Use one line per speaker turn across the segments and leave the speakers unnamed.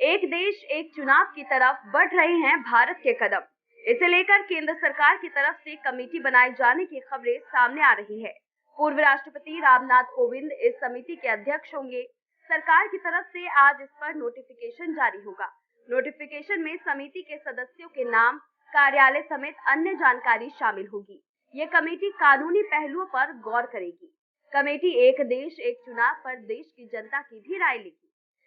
एक देश एक चुनाव की तरफ बढ़ रहे हैं भारत के कदम। इसे लेकर केंद्र सरकार की तरफ से कमेटी बनाए जाने की खबरें सामने आ रही है। पूर्व राष्ट्रपति रामनाथ कोविंद इस समिति के अध्यक्ष होंगे। सरकार की तरफ से आज इस पर नोटिफिकेशन जारी होगा। नोटिफिकेशन में समिति के सदस्यों के नाम, कार्यालय समेत अन्य जानकारी शामिल होगी। ये कमेटी कानूनी पहलुओं पर गौर करेगी। कमेटी एक देश एक चुनाव पर देश की जनता की भी राय लेगी।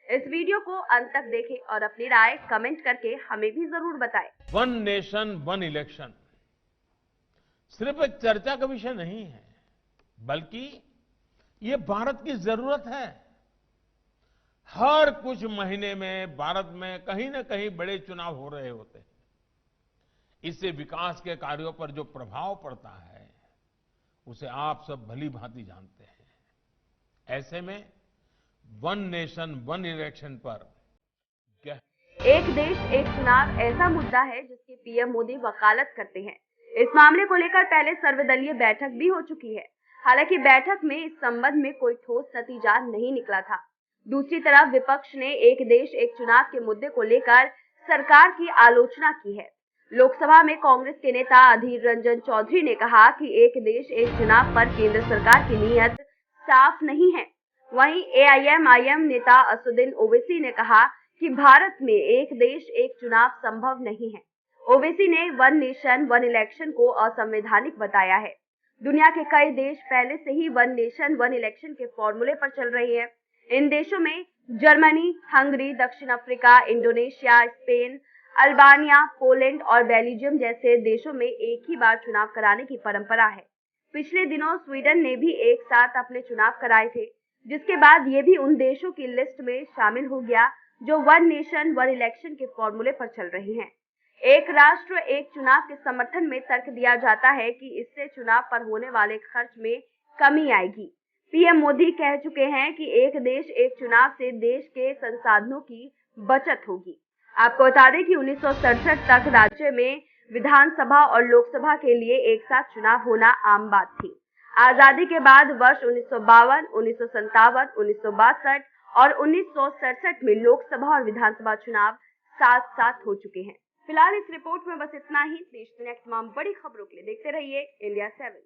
इस वीडियो को अंत तक देखें और अपनी राय कमेंट करके हमें भी जरूर बताएं।
वन नेशन वन इलेक्शन सिर्फ एक चर्चा का विषय नहीं है, बल्कि ये भारत की जरूरत है। हर कुछ महीने में भारत में कहीं न कहीं बड़े चुनाव हो रहे होते हैं। इससे विकास के कार्यों पर जो प्रभाव पड़ता है, उसे आप सब भली भांति जानते हैं। ऐसे में वन नेशन वन इलेक्शन पर
एक देश एक चुनाव ऐसा मुद्दा है जिसकी पीएम मोदी वकालत करते हैं। इस मामले को लेकर पहले सर्वदलीय बैठक भी हो चुकी है। हालांकि बैठक में इस संबंध में कोई ठोस नतीजा नहीं निकला था। दूसरी तरफ विपक्ष ने एक देश एक चुनाव के मुद्दे को लेकर सरकार की आलोचना की है। लोकसभा में कांग्रेस के नेता अधीर रंजन चौधरी ने कहा कि एक देश एक चुनाव पर केंद्र सरकार की नीयत साफ नहीं है। वहीं एआईएमआईएम नेता असदुद्दीन ओवैसी ने कहा कि भारत में एक देश एक चुनाव संभव नहीं है। ओवैसी ने वन नेशन वन इलेक्शन को असंवैधानिक बताया है। दुनिया के कई देश पहले से ही वन नेशन वन इलेक्शन के फॉर्मूले पर चल रहे हैं। इन देशों में जर्मनी, हंगरी, दक्षिण Africa, Indonesia, Spain, Albania, Poland और बेल्जियम जैसे देशों में एक ही बार चुनाव कराने की परंपरा है। पिछले दिनों स्वीडन ने भी एक साथ अपने चुनाव कराए थे, जिसके बाद ये भी उन देशों की लिस्ट में शामिल हो गया जो वन नेशन वन इलेक्शन के फॉर्मूले पर चल रहे हैं। एक राष्ट्र एक चुनाव के समर्थन में तर्क दिया जाता है कि इससे चुनाव पर होने वाले खर्च में कमी आएगी। पीएम मोदी कह चुके हैं कि एक देश एक चुनाव से देश के संसाधनों की बचत होगी। आपको बता दें कि 1967 तक राज्य में विधानसभा और लोकसभा के लिए एक साथ चुनाव होना आम बात थी। आजादी के बाद वर्ष 1952, 1957, 1962 और 1967 में लोकसभा और विधानसभा चुनाव साथ साथ हो चुके हैं। फिलहाल इस रिपोर्ट में बस इतना ही। देश दुनिया की तमाम बड़ी खबरों के लिए देखते रहिए इंडिया 7।